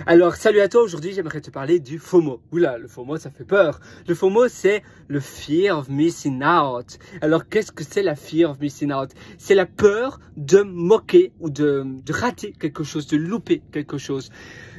Alors, salut à toi, aujourd'hui j'aimerais te parler du FOMO. Oula, le FOMO ça fait peur. Le FOMO c'est le Fear of Missing Out. Alors, qu'est-ce que c'est la Fear of Missing Out? C'est la peur de moquer ou de rater quelque chose, de louper quelque chose.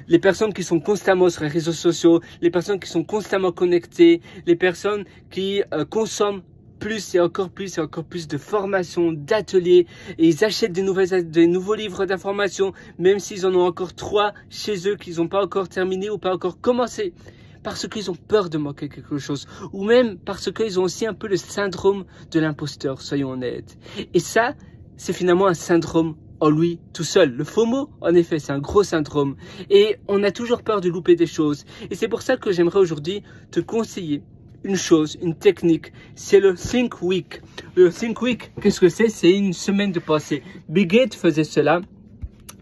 Les personnes qui sont constamment sur les réseaux sociaux, les personnes qui sont constamment connectées, les personnes qui consomment plus et encore plus de formations, d'ateliers, et ils achètent des nouveaux livres d'information, même s'ils en ont encore 3 chez eux qu'ils n'ont pas encore terminé ou pas encore commencé, parce qu'ils ont peur de manquer quelque chose, ou même parce qu'ils ont aussi un peu le syndrome de l'imposteur, soyons honnêtes. Et ça, c'est finalement un syndrome en lui tout seul. Le FOMO, en effet, c'est un gros syndrome, et on a toujours peur de louper des choses. Et c'est pour ça que j'aimerais aujourd'hui te conseiller une chose, une technique, c'est le Think Week. Le Think Week, qu'est-ce que c'est? C'est une semaine de pensée. Bill Gates faisait cela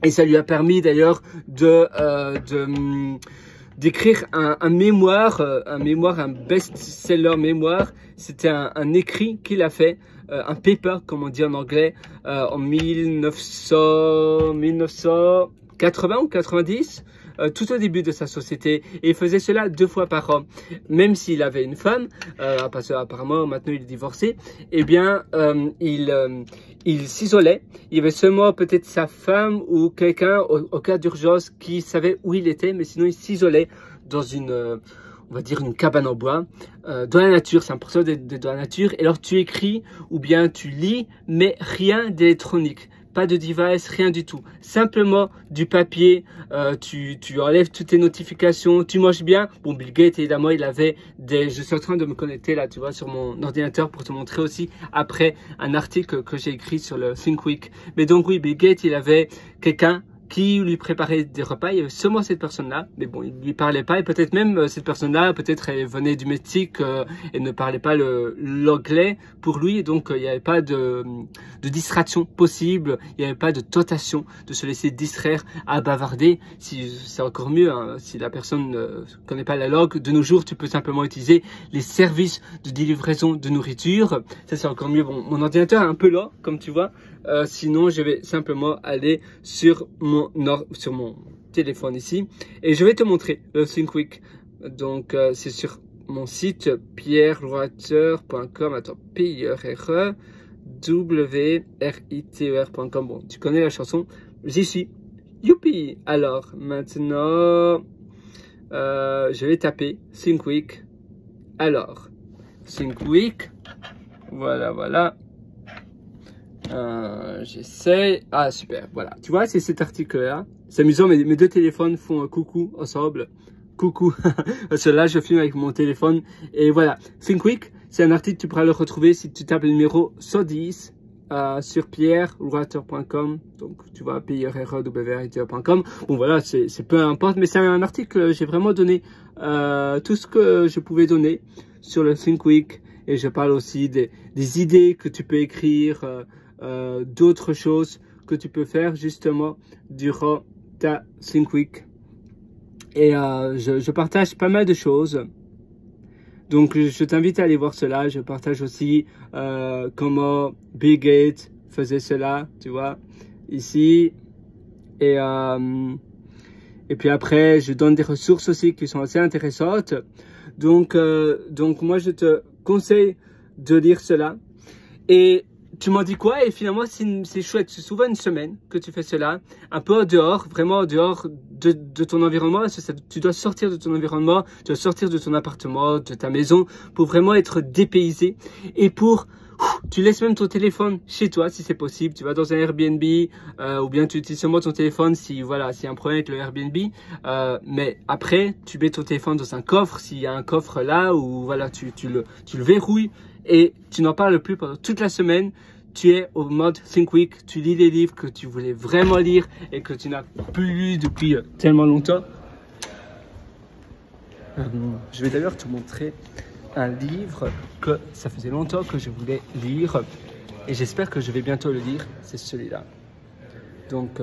et ça lui a permis d'ailleurs d'écrire un mémoire, un best-seller mémoire. C'était un écrit qu'il a fait, un paper, comme on dit en anglais, en 1980 ou 90. Tout au début de sa société, et il faisait cela 2 fois par an, même s'il avait une femme, parce qu'apparemment maintenant il est divorcé. Eh bien il s'isolait. Il y avait seulement peut-être sa femme ou quelqu'un au cas d'urgence qui savait où il était, mais sinon il s'isolait dans une on va dire une cabane en bois, dans la nature. C'est important d'être dans la nature. Et alors tu écris ou bien tu lis, mais rien d'électronique. Pas de device, rien du tout. Simplement du papier, tu enlèves toutes tes notifications, tu manges bien. Bon, Bill Gates, évidemment, il avait des... Je suis en train de me connecter là, tu vois, sur mon ordinateur pour te montrer aussi après un article que j'ai écrit sur le Think Week. Mais donc oui, Bill Gates, il avait quelqu'un qui lui préparait des repas. Il y avait seulement cette personne-là, mais bon, il lui parlait pas, et peut-être même cette personne-là, peut-être elle venait du Mexique et ne parlait pas l'anglais pour lui, et donc il n'y avait pas de distraction possible, il n'y avait pas de tentation de se laisser distraire à bavarder. Si c'est encore mieux, hein, si la personne ne connaît pas la langue, de nos jours, tu peux simplement utiliser les services de livraison de nourriture. Ça c'est encore mieux. Bon, mon ordinateur est un peu lent, comme tu vois. Sinon, je vais simplement aller sur mon téléphone ici et je vais te montrer le Think Week. Donc, c'est sur mon site pierreloiter.com. Attends, pierre-w-r-i-t-e-r.com. Bon, tu connais la chanson. J'y suis. Youpi! Alors, maintenant, je vais taper Think Week. Alors, Think Week. Voilà. J'essaie. Ah, super. Voilà. Tu vois, c'est cet article-là. C'est amusant, mais mes 2 téléphones font un coucou ensemble. Coucou. Parce que là, je filme avec mon téléphone. Et voilà. Think Week, c'est un article, tu pourras le retrouver si tu tapes le numéro 110 sur pierreloiter.com. Donc, tu vois, pierre-w-r-i-t-e-r.com. Bon, voilà, c'est peu importe. Mais c'est un article, j'ai vraiment donné tout ce que je pouvais donner sur le Think Week. Et je parle aussi des idées que tu peux écrire, d'autres choses que tu peux faire justement durant ta Think Week. Et je partage pas mal de choses. Donc je t'invite à aller voir cela. Je partage aussi comment Bill Gates faisait cela, tu vois, ici. Et puis après, je donne des ressources aussi qui sont assez intéressantes. Donc moi, je te conseille de lire cela. Et tu m'en dis quoi? Et finalement, c'est chouette. C'est souvent une semaine que tu fais cela. Un peu en dehors, vraiment en dehors de ton environnement. Tu dois sortir de ton environnement, tu dois sortir de ton appartement, de ta maison, pour vraiment être dépaysé. Et tu laisses même ton téléphone chez toi si c'est possible. Tu vas dans un Airbnb ou bien tu utilises seulement ton téléphone si voilà, s'il y a un problème avec le Airbnb. Mais après, tu mets ton téléphone dans un coffre s'il y a un coffre là, ou voilà, tu le verrouilles et tu n'en parles plus pendant toute la semaine. Tu es au mode Think Week, tu lis les livres que tu voulais vraiment lire et que tu n'as plus lu depuis tellement longtemps. Je vais d'ailleurs te montrer un livre que ça faisait longtemps que je voulais lire et j'espère que je vais bientôt le lire. C'est celui-là. Donc,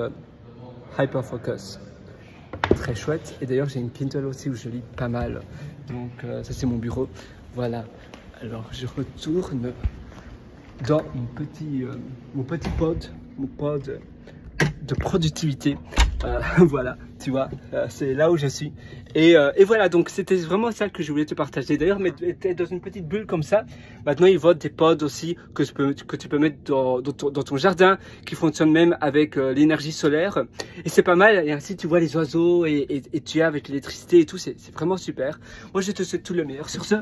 Hyper Focus. Très chouette. Et d'ailleurs, j'ai une Kindle aussi où je lis pas mal. Donc, ça, c'est mon bureau. Voilà. Alors, je retourne dans mon petit pod de productivité. Voilà, tu vois, c'est là où je suis. Et voilà, donc c'était vraiment ça que je voulais te partager. D'ailleurs, t'es dans une petite bulle comme ça. Maintenant, ils votent des pods aussi que tu peux mettre dans ton jardin, qui fonctionnent même avec l'énergie solaire. Et c'est pas mal. Et ainsi, tu vois les oiseaux et tu es avec l'électricité et tout. C'est vraiment super. Moi, je te souhaite tout le meilleur. Sur ce,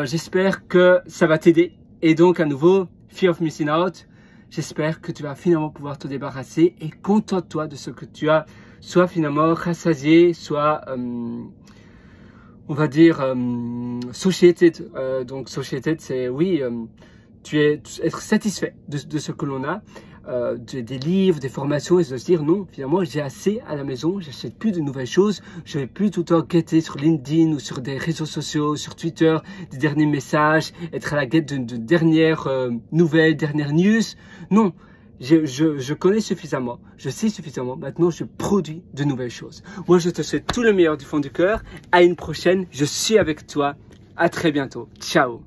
j'espère que ça va t'aider. Et donc, à nouveau, Fear of Missing Out. J'espère que tu vas finalement pouvoir te débarrasser et contente-toi de ce que tu as, soit finalement rassasié, soit, on va dire, satiated. Donc, satiated, c'est oui, être satisfait de ce que l'on a, des livres, des formations, et se dire non, finalement, j'ai assez à la maison, j'achète plus de nouvelles choses, je vais plus tout le temps guetter sur LinkedIn ou sur des réseaux sociaux, sur Twitter, des derniers messages, être à la guette de dernières nouvelles, dernières news. Non, je connais suffisamment, je sais suffisamment, maintenant je produis de nouvelles choses. Moi, je te souhaite tout le meilleur du fond du cœur, à une prochaine, je suis avec toi, à très bientôt, ciao.